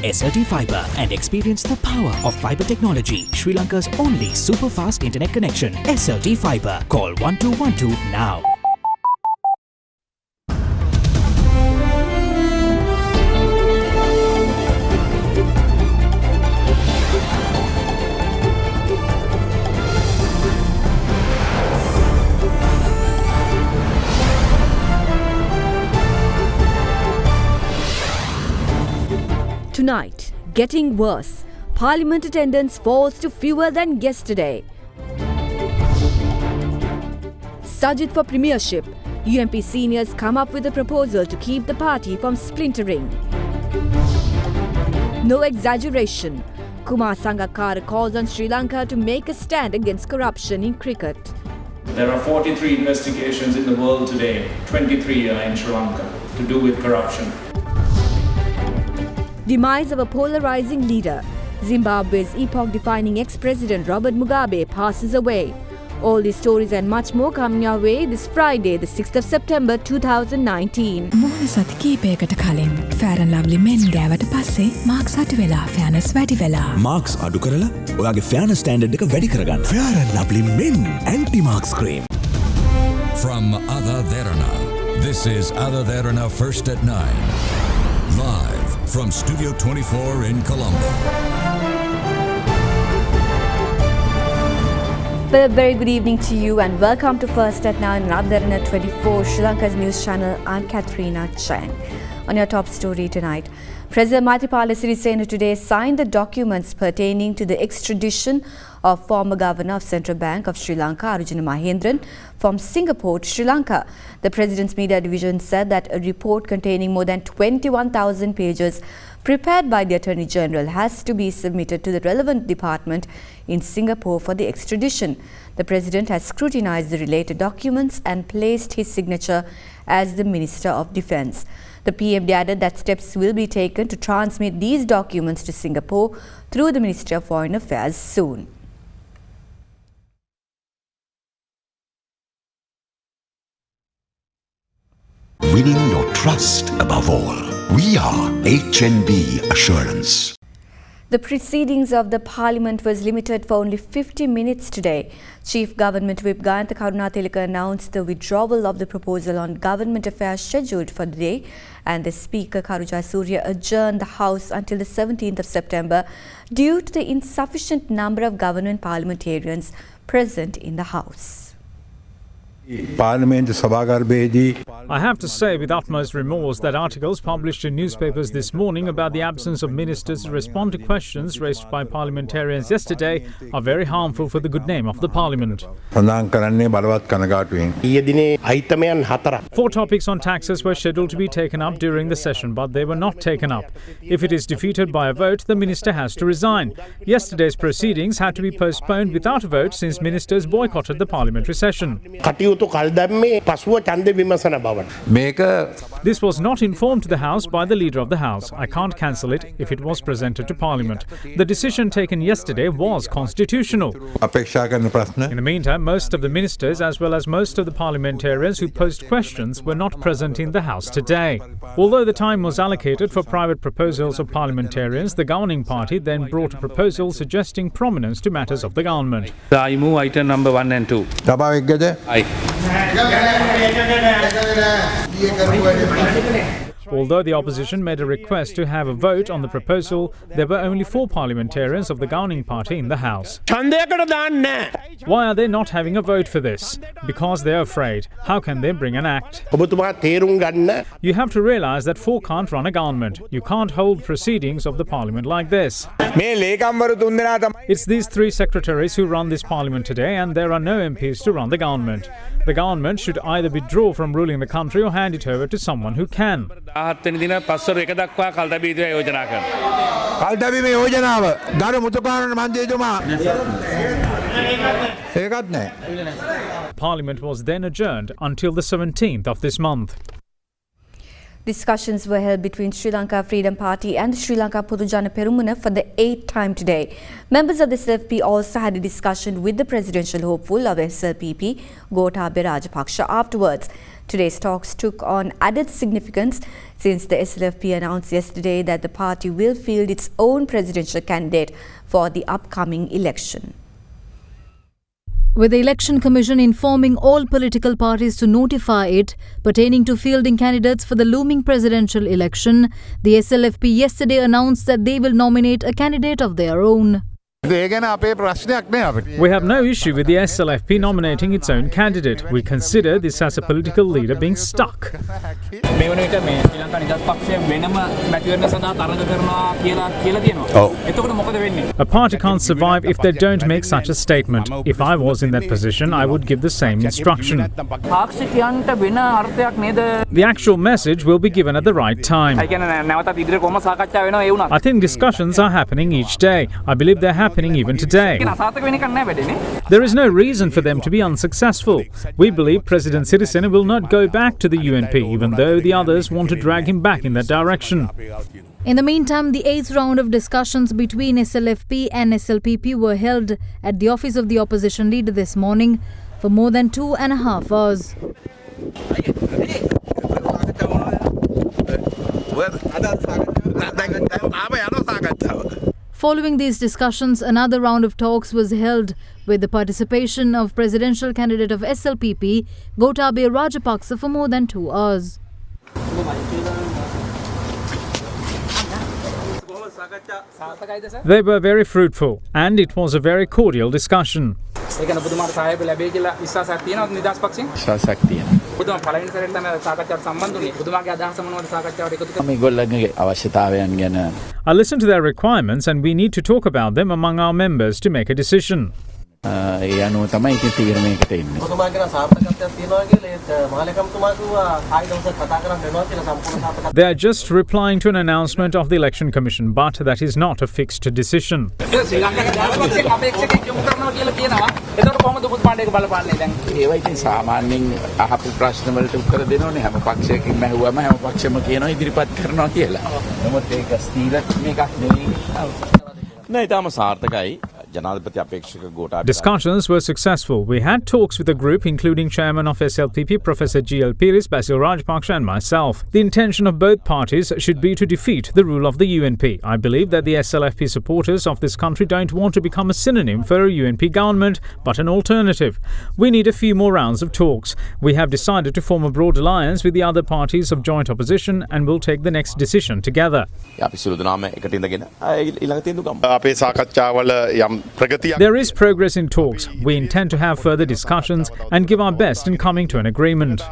SLT Fibre and experience the power of fibre technology. Sri Lanka's only super fast internet connection. SLT Fibre. Call 1212 now. Tonight, getting worse. Parliament attendance falls to fewer than yesterday. Sajid for premiership. UMP seniors come up with a proposal to keep the party from splintering. No exaggeration. Kumar Sangakkara calls on Sri Lanka to make a stand against corruption in cricket. There are 43 investigations in the world today. 23 are in Sri Lanka to do with corruption. Demise of a polarizing leader. Zimbabwe's epoch-defining ex-president Robert Mugabe passes away. All these stories and much more coming our way this Friday, the 6th of September 2019. මොහොන සති කීපයකට කලින් Fair and Lovely men ගෑවට පස්සේ Marx අඩු වෙලා fairness වැඩි වෙලා. Marx අඩු කරලා ඔයාගේ fairness standard එක වැඩි කරගන්න. Fair and Lovely men anti-marks cream. From AdaDerana, this is AdaDerana First at 9. Live from Studio 24 in Colombo. Well, a very good evening to you and welcome to First at 9 on AdaDerana 24, Sri Lanka's news channel. I'm Katharina Chang. On your top story tonight, President Maithripala Sirisena today signed the documents pertaining to the extradition of former Governor of Central Bank of Sri Lanka, Arjuna Mahendran, from Singapore to Sri Lanka. The President's Media Division said that a report containing more than 21,000 pages prepared by the Attorney General has to be submitted to the relevant department in Singapore for the extradition. The President has scrutinized the related documents and placed his signature as the Minister of Defence. The PM added that steps will be taken to transmit these documents to Singapore through the Ministry of Foreign Affairs soon. Winning your trust above all. We are HNB Assurance. The proceedings of the Parliament was limited for only 50 minutes today. Chief Government Whip Gayantha Karunatilaka announced the withdrawal of the proposal on government affairs scheduled for the day, and the Speaker Karu Jayasuriya adjourned the House until the 17th of September due to the insufficient number of government parliamentarians present in the House. I have to say with utmost remorse that articles published in newspapers this morning about the absence of ministers to respond to questions raised by parliamentarians yesterday are very harmful for the good name of the Parliament. 4 topics on taxes were scheduled to be taken up during the session, but they were not taken up. If it is defeated by a vote, the minister has to resign. Yesterday's proceedings had to be postponed without a vote since ministers boycotted the parliamentary session. This was not informed to the House by the Leader of the House. I can't cancel it if it was presented to Parliament. The decision taken yesterday was constitutional. In the meantime, most of the ministers as well as most of the parliamentarians who posed questions were not present in the House today. Although the time was allocated for private proposals of parliamentarians, the governing party then brought a proposal suggesting prominence to matters of the government. I move item number 1 and 2. Although the opposition made a request to have a vote on the proposal, there were only 4 parliamentarians of the governing party in the House. Why are they not having a vote for this? Because they are afraid. How can they bring an act? You have to realize that 4 can't run a government. You can't hold proceedings of the parliament like this. It's these 3 secretaries who run this parliament today, and there are no MPs to run the government. The government should either withdraw from ruling the country or hand it over to someone who can. Parliament was then adjourned until the 17th of this month. Discussions were held between Sri Lanka Freedom Party and the Sri Lanka Podujana Perumuna for the 8th time today. Members of the SLP also had a discussion with the presidential hopeful of SLPP, Gotabaya Rajapaksa, afterwards. Today's talks took on added significance since the SLFP announced yesterday that the party will field its own presidential candidate for the upcoming election. With the Election Commission informing all political parties to notify it pertaining to fielding candidates for the looming presidential election, the SLFP yesterday announced that they will nominate a candidate of their own. We have no issue with the SLFP nominating its own candidate. We consider this as a political leader being stuck. A party can't survive if they don't make such a statement. If I was in that position, I would give the same instruction. The actual message will be given at the right time. I think discussions are happening each day. I believe they're happening even today. There is no reason for them to be unsuccessful. We believe President Sirisena will not go back to the UNP, even though the others want to drag him back in that direction. In the meantime, the 8th round of discussions between SLFP and SLPP were held at the office of the opposition leader this morning for more than 2.5 hours. Following these discussions, another round of talks was held with the participation of presidential candidate of SLPP, Gotabaya Rajapaksa, for more than 2 hours. They were very fruitful, and it was a very cordial discussion. I listened to their requirements, and we need to talk about them among our members to make a decision. They are just replying to an announcement of the Election Commission, but that is not a fixed decision. Discussions were successful. We had talks with the group, including Chairman of SLPP, Professor G.L. Piris, Basil Rajapaksa and myself. The intention of both parties should be to defeat the rule of the UNP. I believe that the SLFP supporters of this country don't want to become a synonym for a UNP government, but an alternative. We need a few more rounds of talks. We have decided to form a broad alliance with the other parties of joint opposition and will take the next decision together. There is progress in talks. We intend to have further discussions and give our best in coming to an agreement.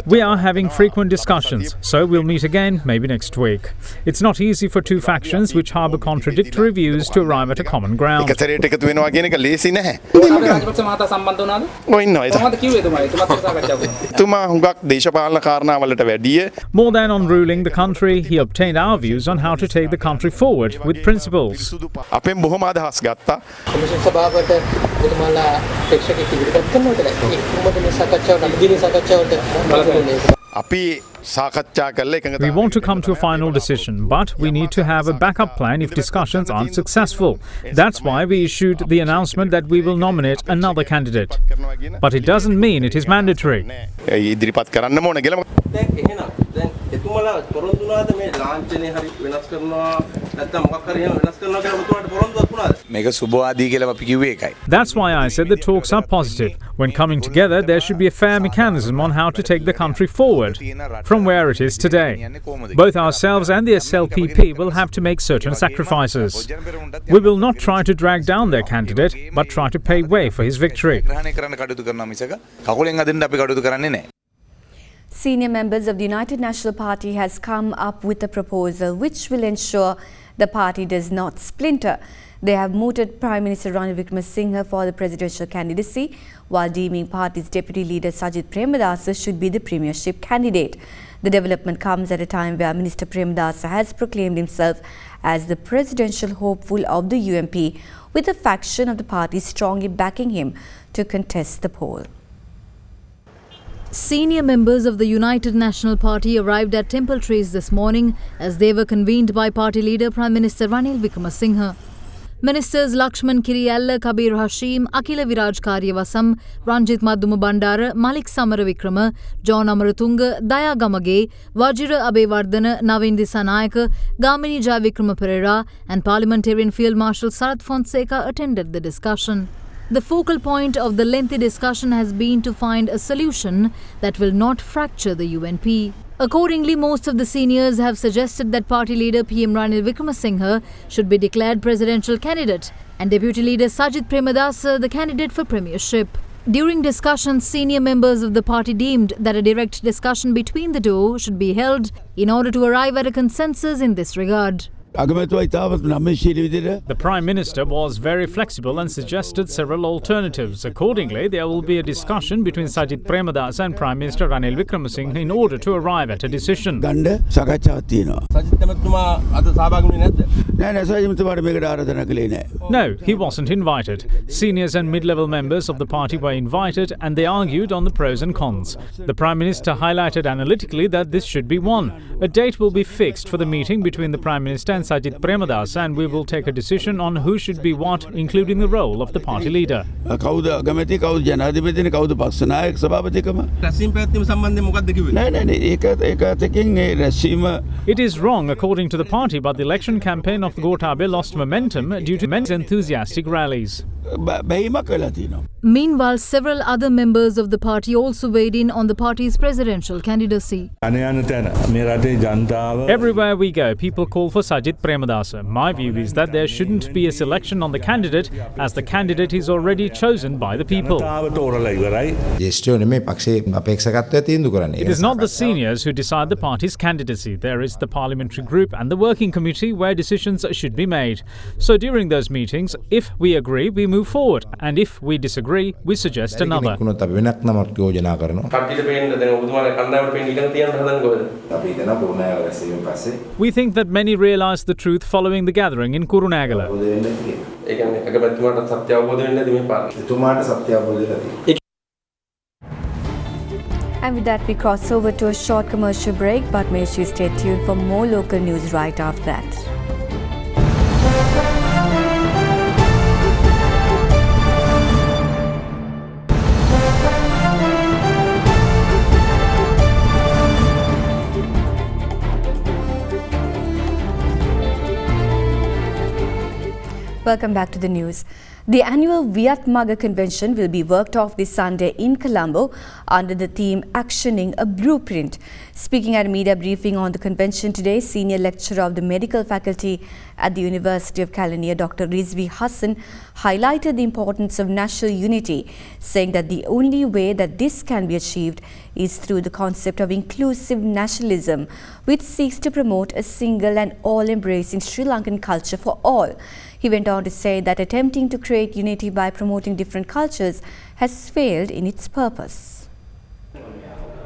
We are having frequent discussions, so we'll meet again maybe next week. It's not easy for two factions which harbour contradictory views to arrive at a common ground. More than on ruling the country, he obtained our views on how to take the country forward with principles. We want to come to a final decision, but we need to have a backup plan if discussions aren't successful. That's why we issued the announcement that we will nominate another candidate. But it doesn't mean it is mandatory. That's why I said the talks are positive. When coming together, there should be a fair mechanism on how to take the country forward from where it is today. Both ourselves and the SLPP will have to make certain sacrifices. We will not try to drag down their candidate, but try to pave way for his victory. Senior members of the United National Party has come up with a proposal which will ensure the party does not splinter. They have mooted Prime Minister Ranil Wickremesinghe for the presidential candidacy, while deeming party's deputy leader Sajith Premadasa should be the premiership candidate. The development comes at a time where Minister Premadasa has proclaimed himself as the presidential hopeful of the UNP, with a faction of the party strongly backing him to contest the poll. Senior members of the United National Party arrived at Temple Trees this morning as they were convened by party leader Prime Minister Ranil Wickremesinghe. Ministers Lakshman Kiriyalla, Kabir Hashim, Akila Viraj Karyavasam, Ranjit Maduma Bandara, Malik Samaravikrama, John Amaratunga, Daya Gamage, Vajira Abewardana, Navin Disanayaka, Gamini Jayavikrama Pereira and Parliamentarian Field Marshal Sarath Fonseca attended the discussion. The focal point of the lengthy discussion has been to find a solution that will not fracture the UNP. Accordingly, most of the seniors have suggested that party leader PM Ranil Wickremesinghe should be declared presidential candidate and deputy leader Sajith Premadasa the candidate for premiership. During discussions, senior members of the party deemed that a direct discussion between the two should be held in order to arrive at a consensus in this regard. The Prime Minister was very flexible and suggested several alternatives. Accordingly, there will be a discussion between Sajith Premadasa and Prime Minister Ranil Wickremesinghe in order to arrive at a decision. No, he wasn't invited. Seniors and mid-level members of the party were invited and they argued on the pros and cons. The Prime Minister highlighted analytically that this should be won. A date will be fixed for the meeting between the Prime Minister and Sajith Premadasa and we will take a decision on who should be what, including the role of the party leader. It is wrong according to the party, but the election campaign of Gotabe lost momentum due to men's enthusiastic rallies. Meanwhile, several other members of the party also weighed in on the party's presidential candidacy. Everywhere we go, people call for Sajith Premadasa. My view is that there shouldn't be a selection on the candidate, as the candidate is already chosen by the people. It is not the seniors who decide the party's candidacy. There is the parliamentary group and the working committee where decisions should be made. So during those meetings, if we agree, we move forward, and if we disagree, we suggest another. We think that many realised the truth following the gathering in Kurunagala. And with that, we cross over to a short commercial break, but make sure you stay tuned for more local news right after that. Welcome back to the news. The annual Vietmaga convention will be worked off this Sunday in Colombo under the theme Actioning a Blueprint. Speaking at a media briefing on the convention today, senior lecturer of the medical faculty at the University of California, Dr. Rizvi Hassan, highlighted the importance of national unity, saying that the only way that this can be achieved is through the concept of inclusive nationalism, which seeks to promote a single and all-embracing Sri Lankan culture for all. He went on to say that attempting to create unity by promoting different cultures has failed in its purpose.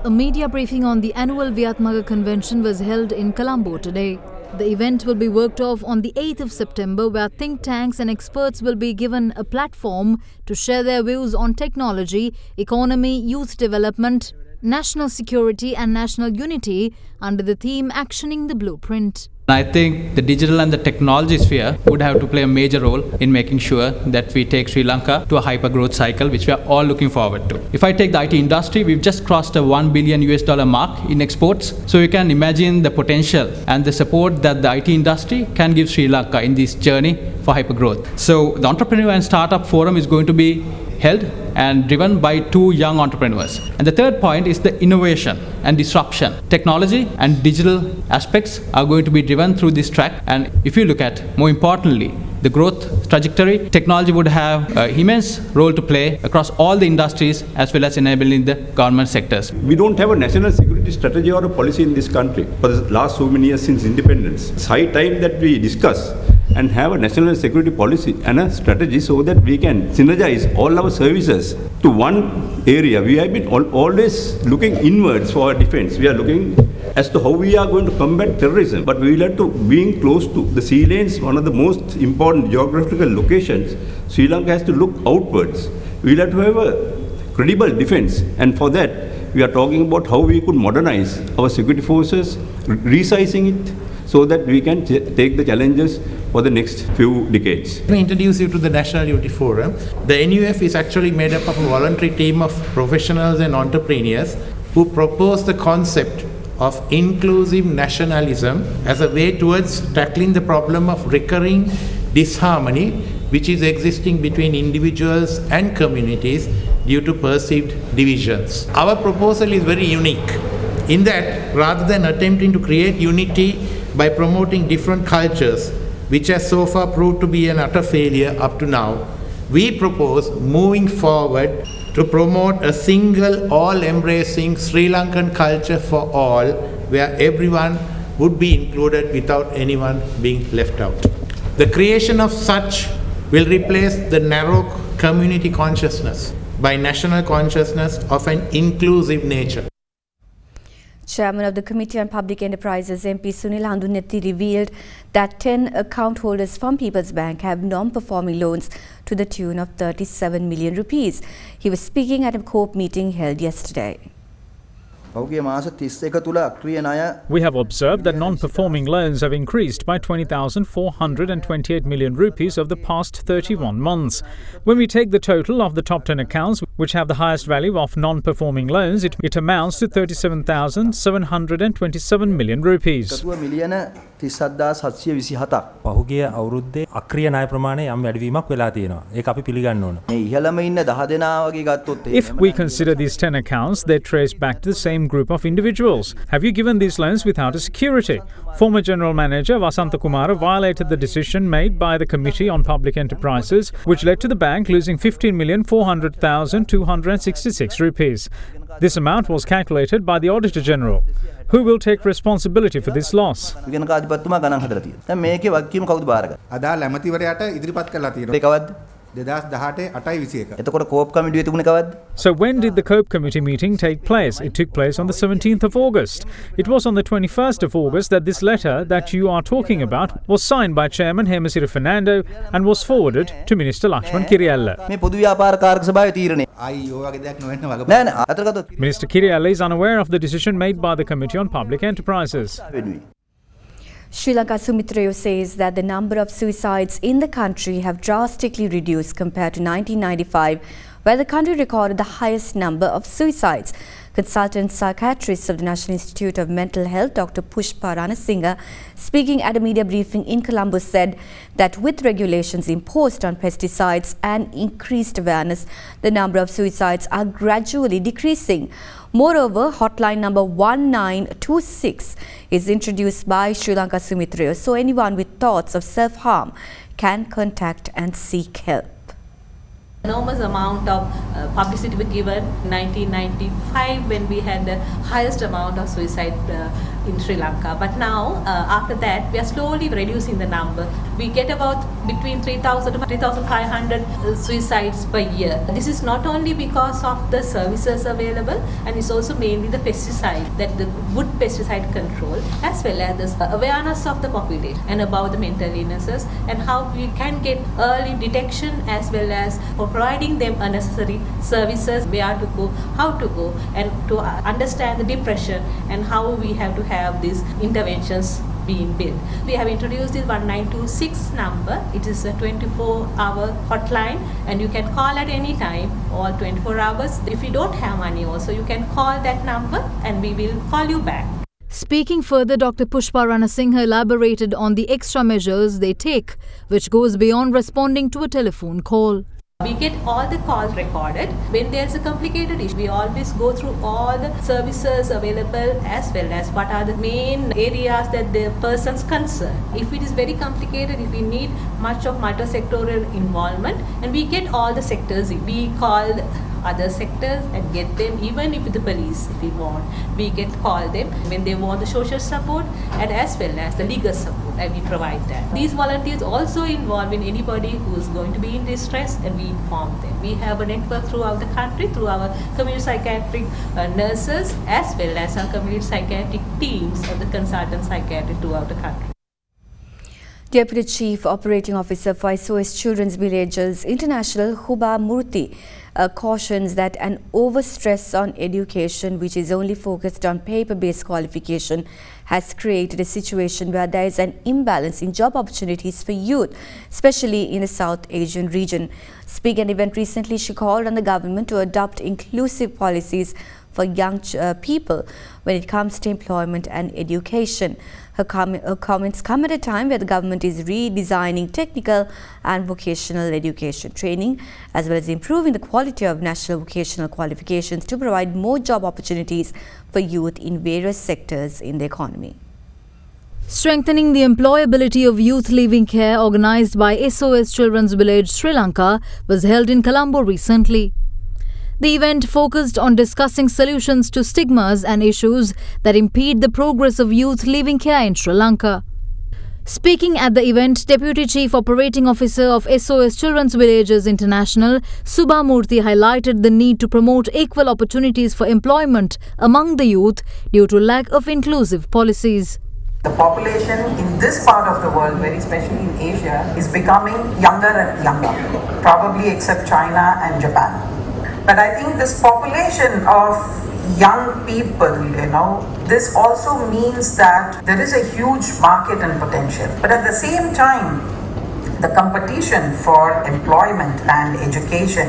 A media briefing on the annual Vietmaga convention was held in Colombo today. The event will be worked off on the 8th of September, where think tanks and experts will be given a platform to share their views on technology, economy, youth development, national security and national unity under the theme Actioning the Blueprint. I think the digital and the technology sphere would have to play a major role in making sure that we take Sri Lanka to a hyper growth cycle, which we are all looking forward to. If I take the IT industry, we've just crossed a $1 billion mark in exports. So you can imagine the potential and the support that the IT industry can give Sri Lanka in this journey for hyper growth. So the Entrepreneur and Startup Forum is going to be held and driven by two young entrepreneurs. And the third point is the innovation and disruption. Technology and digital aspects are going to be driven through this track. And if you look at, more importantly, the growth trajectory, technology would have an immense role to play across all the industries as well as enabling the government sectors. We don't have a national security strategy or a policy in this country for the last so many years since independence. It's high time that we discuss and have a national security policy and a strategy so that we can synergize all our services to one area. We have been always looking inwards for our defense. We are looking as to how we are going to combat terrorism, but we will have to being close to the sea lanes, one of the most important geographical locations. Sri Lanka has to look outwards. We will have to have a credible defense, and for that we are talking about how we could modernize our security forces, resizing it, so that we can take the challenges for the next few decades. Let me introduce you to the National Unity Forum. The NUF is actually made up of a voluntary team of professionals and entrepreneurs who propose the concept of inclusive nationalism as a way towards tackling the problem of recurring disharmony which is existing between individuals and communities due to perceived divisions. Our proposal is very unique in that rather than attempting to create unity by promoting different cultures, which has so far proved to be an utter failure up to now, we propose moving forward to promote a single, all-embracing Sri Lankan culture for all, where everyone would be included without anyone being left out. The creation of such will replace the narrow community consciousness by national consciousness of an inclusive nature. Chairman of the Committee on Public Enterprises, MP Sunil Handunethi, revealed that 10 account holders from People's Bank have non-performing loans to the tune of 37 million rupees. He was speaking at a COPE meeting held yesterday. We have observed that non-performing loans have increased by 20,428 million rupees over the past 31 months. When we take the total of the top 10 accounts which have the highest value of non-performing loans, it amounts to 37,727 million rupees. පහුගිය අවුරුද්දේ අක්‍රිය ණය ප්‍රමාණය යම් වැඩිවීමක් වෙලා තියෙනවා. ඒක අපි පිළිගන්න ඕන. මේ ඉහළම ඉන්න 10 දෙනා වගේ ගත්තොත් If we consider these 10 accounts, they trace back to the same group of individuals. Have you given these loans without a security? Former General Manager Vasantha Kumara violated the decision made by the Committee on Public Enterprises, which led to the bank losing 15,400,266 rupees. This amount was calculated by the Auditor General. Who will take responsibility for this loss? විගණකාධිපතිතුමා ගණන් හදලා තියෙනවා. දැන් මේකේ වගකීම කවුද බාරගන්නේ? අදාළ ඇමතිවරයාට ඉදිරිපත් කරලා තියෙනවා. ඒක කවද්ද? 2018 8/21. එතකොට කෝප් කමිටුවේ තිබුණේ කවද්ද? So when did the COPE committee meeting take place? It took place on the 17th of August. It was on the 21st of August that this letter that you are talking about was signed by Chairman Hemasiri Fernando and was forwarded to Minister Lakshman Kiriyalla. මේ පොදු ව්‍යාපාර කාර්ක සභාවේ තීරණය. අයි ඔය වගේ දෙයක් නොවෙන්න වගේ. නෑ නෑ අතර ගත්තොත් Minister Kiriyalla is unaware of the decision made by the Committee on Public Enterprises. Sri Lanka Sumitrayo says that the number of suicides in the country have drastically reduced compared to 1995, where the country recorded the highest number of suicides. Consultant psychiatrist of the National Institute of Mental Health, Dr. Pushpa Ranasinghe, speaking at a media briefing in Colombo, said that with regulations imposed on pesticides and increased awareness, the number of suicides are gradually decreasing. Moreover, hotline number 1926 is introduced by Sri Lanka Sumitrayo, so anyone with thoughts of self-harm can contact and seek help. Enormous amount of publicity was given in 1995 when we had the highest amount of suicide in Sri Lanka. But now, after that, we are slowly reducing the number. We get about between 3,000 to 3,500 suicides per year. This is not only because of the services available, and it's also mainly the pesticide, that the good pesticide control, as well as the awareness of the population and about the mental illnesses and how we can get early detection as well as providing them unnecessary services, where to go, how to go, and to understand the depression and how we have to have these interventions being built. We have introduced this 1926 number. It is a 24-hour hotline and you can call at any time, all 24 hours. If you don't have money also, you can call that number and we will call you back. Speaking further, Dr. Pushpa Ranasinghe elaborated on the extra measures they take, which goes beyond responding to a telephone call. We get all the calls recorded. When there's a complicated issue, we always go through all the services available as well as what are the main areas that the person's concerned. If it is very complicated, if we need much of multi-sectorial involvement, and we get all the sectors, we call other sectors and get them, even if the police, if we want, we call them when they want the social support and as well as the legal support, and we provide that. These volunteers also involve in anybody who is going to be in distress, and we inform them. We have a network throughout the country through our community psychiatric nurses as well as our community psychiatric teams and the consultant psychiatrists throughout the country. Deputy Chief Operating Officer for SOS Children's Villages International, Huba Murthy, cautions that an overstress on education, which is only focused on paper-based qualification, has created a situation where there is an imbalance in job opportunities for youth, especially in the South Asian region. Speaking at an event recently, she called on the government to adopt inclusive policies for young people when it comes to employment and education. Her comments come at a time where the government is redesigning technical and vocational education training, as well as improving the quality of national vocational qualifications to provide more job opportunities for youth in various sectors in the economy. Strengthening the employability of youth leaving care, organised by SOS Children's Village, Sri Lanka, was held in Colombo recently. The event focused on discussing solutions to stigmas and issues that impede the progress of youth leaving care in Sri Lanka. Speaking at the event, Deputy Chief Operating Officer of SOS Children's Villages International, Subha Murthy, highlighted the need to promote equal opportunities for employment among the youth due to lack of inclusive policies. The population in this part of the world, very especially in Asia, is becoming younger and younger, probably except China and Japan. But I think this population of young people, this also means that there is a huge market and potential. But at the same time, the competition for employment and education,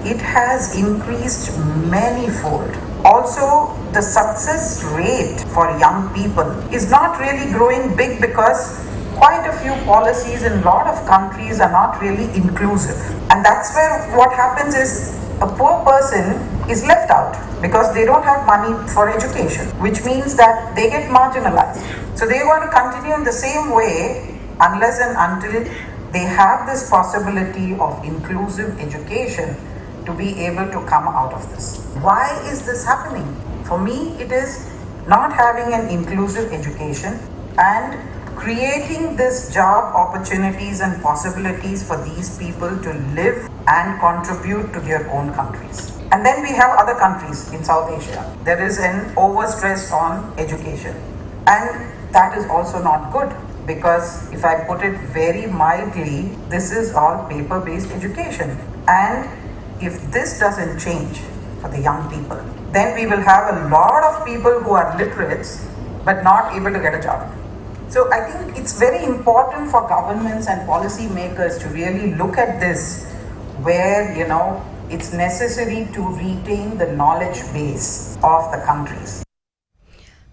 it has increased many-fold. Also, the success rate for young people is not really growing big because quite a few policies in a lot of countries are not really inclusive. And that's where what happens is a poor person is left out because they don't have money for education, which means that they get marginalized. So they want to continue in the same way unless and until they have this possibility of inclusive education to be able to come out of this. Why is this happening? For me, it is not having an inclusive education and creating this job opportunities and possibilities for these people to live and contribute to their own countries. And then we have other countries in South Asia. There is an overstress on education. And that is also not good because if I put it very mildly, this is all paper-based education. And if this doesn't change for the young people, then we will have a lot of people who are literates but not able to get a job. So I think it's very important for governments and policy makers to really look at this where, it's necessary to retain the knowledge base of the countries.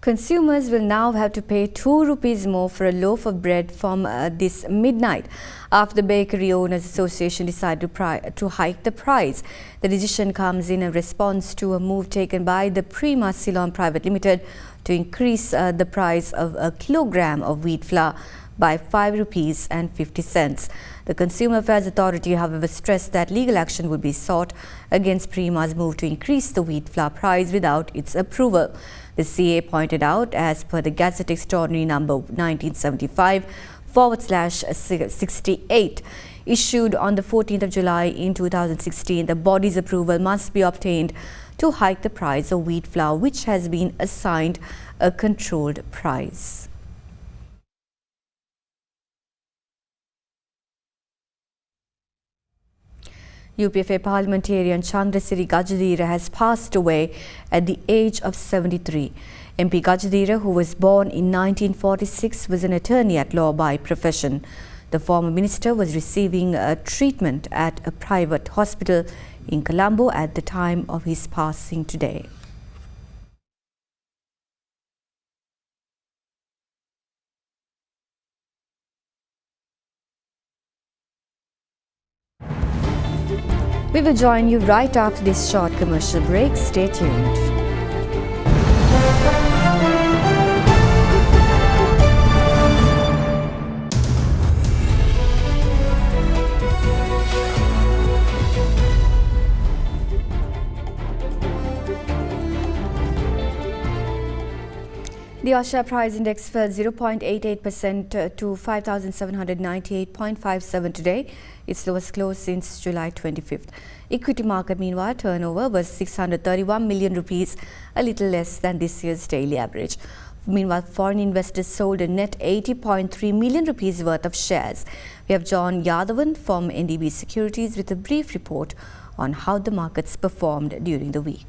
Consumers will now have to pay 2 rupees more for a loaf of bread from this midnight after the Bakery Owners Association decided to hike the price. The decision comes in a response to a move taken by the Prima Ceylon Private Limited to increase the price of a kilogram of wheat flour by 5 rupees and 50 cents. The Consumer Affairs Authority, however, stressed that legal action would be sought against Prima's move to increase the wheat flour price without its approval. The CA pointed out, as per the Gazette Extraordinary number 1975/68, issued on the 14th of July in 2016, the body's approval must be obtained to hike the price of wheat flour, which has been assigned a controlled price. UPFA parliamentarian Chandrasiri Gajadhira has passed away at the age of 73. MP Gajadhira, who was born in 1946, was an attorney at law by profession. The former minister was receiving treatment at a private hospital in Colombo at the time of his passing today. We will join you right after this short commercial break. Stay tuned. The Asia Price Index fell 0.88% to 5,798.57 today, its lowest close since July 25th. Equity market, meanwhile, turnover was 631 million rupees, a little less than this year's daily average. Meanwhile, foreign investors sold a net 80.3 million rupees worth of shares. We have John Yadavan from NDB Securities with a brief report on how the markets performed during the week.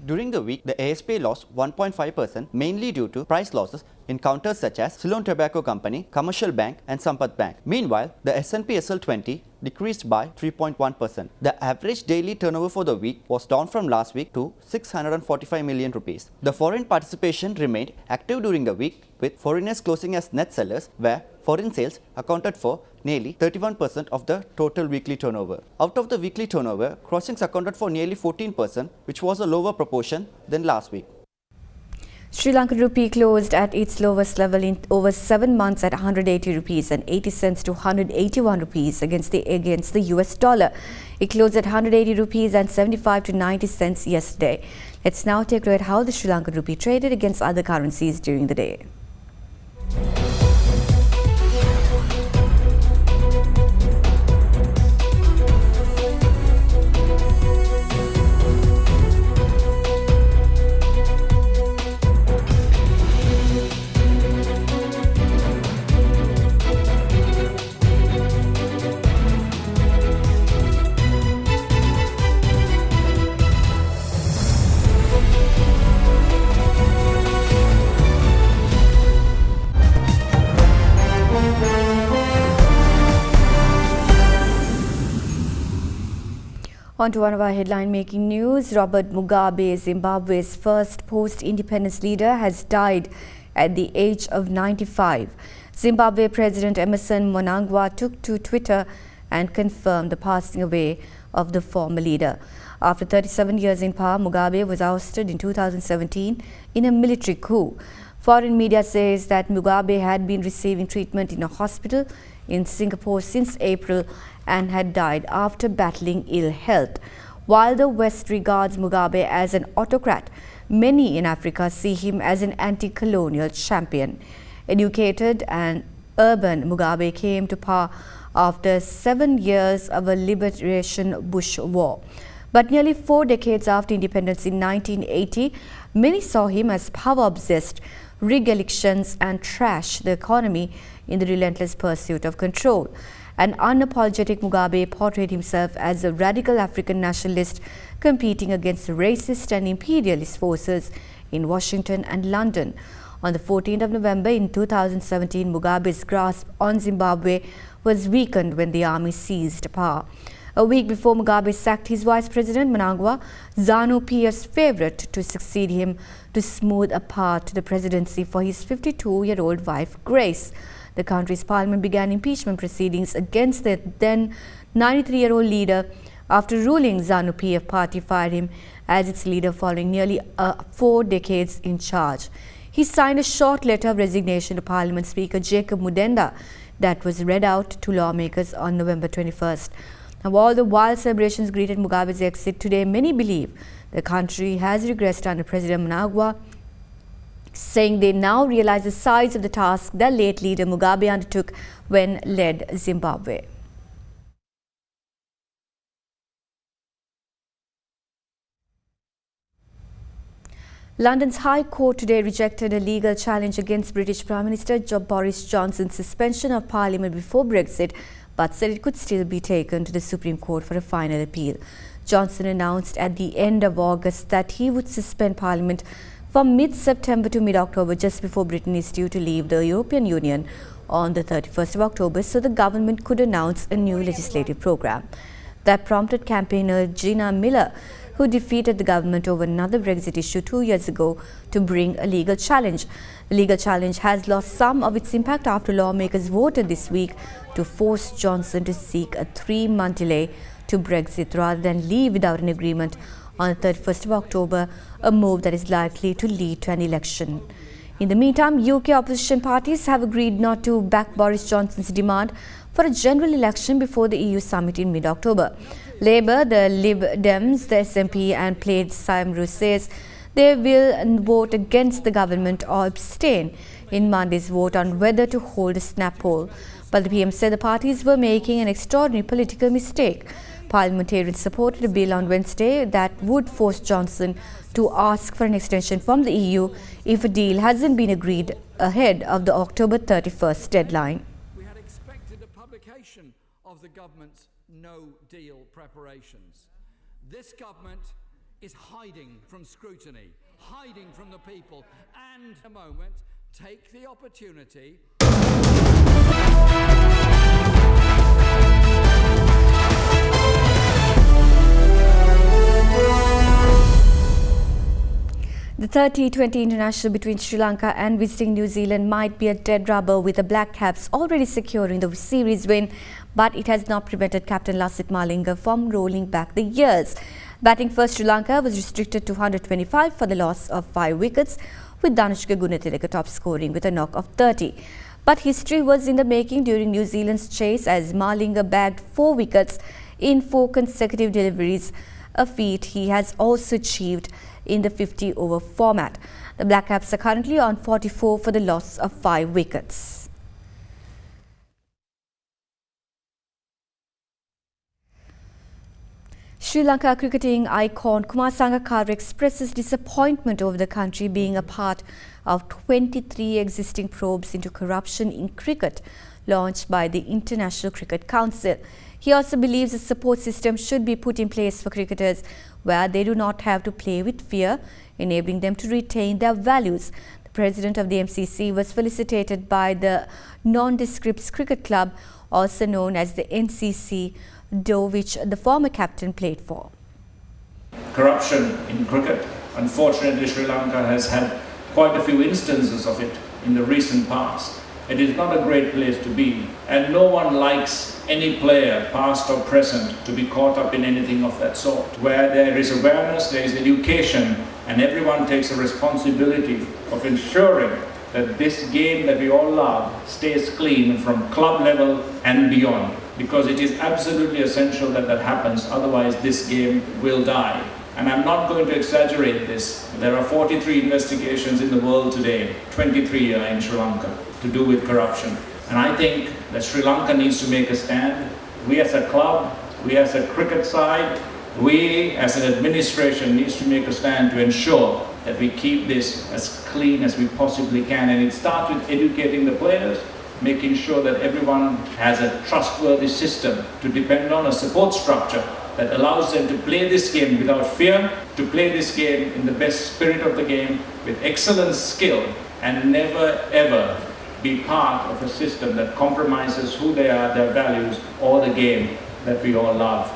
During the week, the ASP lost 1.5%, mainly due to price losses in counters such as Ceylon Tobacco Company, Commercial Bank and Sampath Bank. Meanwhile, the S&P SL20 decreased by 3.1%. The average daily turnover for the week was down from last week to 645 million rupees. The foreign participation remained active during the week, with foreigners closing as net sellers, where foreign sales accounted for nearly 31% of the total weekly turnover. Out of the weekly turnover, crossings accounted for nearly 14%, which was a lower proportion than last week. Sri Lankan rupee closed at its lowest level in over 7 months at 180 rupees and 80 cents to 181 rupees against the US dollar. It closed at 180 rupees and 75 to 90 cents yesterday. Let's now take a look at how the Sri Lankan rupee traded against other currencies during the day. On to one of our headline-making news. Robert Mugabe, Zimbabwe's first post-independence leader, has died at the age of 95. Zimbabwe President Emmerson Mnangagwa took to Twitter and confirmed the passing away of the former leader. After 37 years in power, Mugabe was ousted in 2017 in a military coup. Foreign media says that Mugabe had been receiving treatment in a hospital in Singapore since April and had died after battling ill health. While the West regards Mugabe as an autocrat, many in Africa see him as an anti-colonial champion. Educated and urban, Mugabe came to power after 7 years of a liberation bush war. But nearly 4 decades after independence in 1980, many saw him as power-obsessed, rig elections and trash the economy in the relentless pursuit of control. An unapologetic Mugabe portrayed himself as a radical African nationalist competing against racist and imperialist forces in Washington and London. On the 14th of November in 2017, Mugabe's grasp on Zimbabwe was weakened when the army seized power. A week before Mugabe sacked his vice president Mnangagwa, ZANU-PF's favorite to succeed him to smooth a path to the presidency for his 52-year-old wife Grace. The country's parliament began impeachment proceedings against the then 93-year-old leader after ruling ZANU-PF party fired him as its leader following nearly 4 decades in charge. He signed a short letter of resignation to Parliament Speaker Jacob Mudenda that was read out to lawmakers on November 21st. Now, while the wild celebrations greeted Mugabe's exit today, many believe the country has regressed under President Mnangagwa, saying they now realize the size of the task that late leader Mugabe undertook when led Zimbabwe. London's High Court today rejected a legal challenge against British Prime Minister Boris Johnson's suspension of Parliament before Brexit, but said it could still be taken to the Supreme Court for a final appeal. Johnson announced at the end of August that he would suspend Parliament from mid-September to mid-October, just before Britain is due to leave the European Union on the 31st of October, so the government could announce a new legislative programme. That prompted campaigner Gina Miller, who defeated the government over another Brexit issue 2 years ago, to bring a legal challenge. The legal challenge has lost some of its impact after lawmakers voted this week to force Johnson to seek a 3-month delay to Brexit rather than leave without an agreement on the 31st of October, a move that is likely to lead to an election. In the meantime, UK opposition parties have agreed not to back Boris Johnson's demand for a general election before the EU summit in mid-October. Labour, the Lib Dems, the SNP and Plaid Cymru says they will vote against the government or abstain in Monday's vote on whether to hold a snap poll. But the PM said the parties were making an extraordinary political mistake Parliamentarians supported a bill on Wednesday that would force Johnson to ask for an extension from the EU if a deal hasn't been agreed ahead of the October 31st deadline. We had expected a publication of the government's no-deal preparations. This government is hiding from scrutiny, hiding from the people, and a moment, take the opportunity. The 30-20 international between Sri Lanka and visiting New Zealand might be a dead rubber, with the Black Caps already securing the series win, but it has not prevented Captain Lasith Malinga from rolling back the years. Batting first, Sri Lanka was restricted to 125 for the loss of 5 wickets, with Danushka Gunatilaka top scoring with a knock of 30. But history was in the making during New Zealand's chase, as Malinga bagged 4 wickets in 4 consecutive deliveries, a feat he has also achieved in the 50-over format. The Black Caps are currently on 44 for the loss of 5 wickets. Sri Lanka cricketing icon Kumar Sangakkara expresses disappointment over the country being a part of 23 existing probes into corruption in cricket launched by the International Cricket Council. He also believes a support system should be put in place for cricketers where they do not have to play with fear, enabling them to retain their values. The president of the MCC was felicitated by the Nondescripts Cricket Club, also known as the NCC, though which the former captain played for. Corruption in cricket. Unfortunately, Sri Lanka has had quite a few instances of it in the recent past. It is not a great place to be, and no one likes any player, past or present, to be caught up in anything of that sort. Where there is awareness, there is education, and everyone takes a responsibility of ensuring that this game that we all love stays clean from club level and beyond, because it is absolutely essential that that happens, otherwise this game will die. And I'm not going to exaggerate this. There are 43 investigations in the world today, 23 are in Sri Lanka, to do with corruption. And I think that Sri Lanka needs to make a stand. We as a club, we as a cricket side, we as an administration needs to make a stand to ensure that we keep this as clean as we possibly can. And it starts with educating the players, making sure that everyone has a trustworthy system to depend on, a support structure that allows them to play this game without fear, to play this game in the best spirit of the game, with excellent skill, and never ever be part of a system that compromises who they are, their values, or the game that we all love.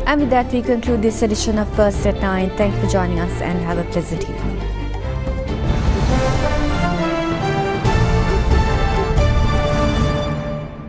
And with that, we conclude this edition of First at 9. Thank you for joining us and have a pleasant evening.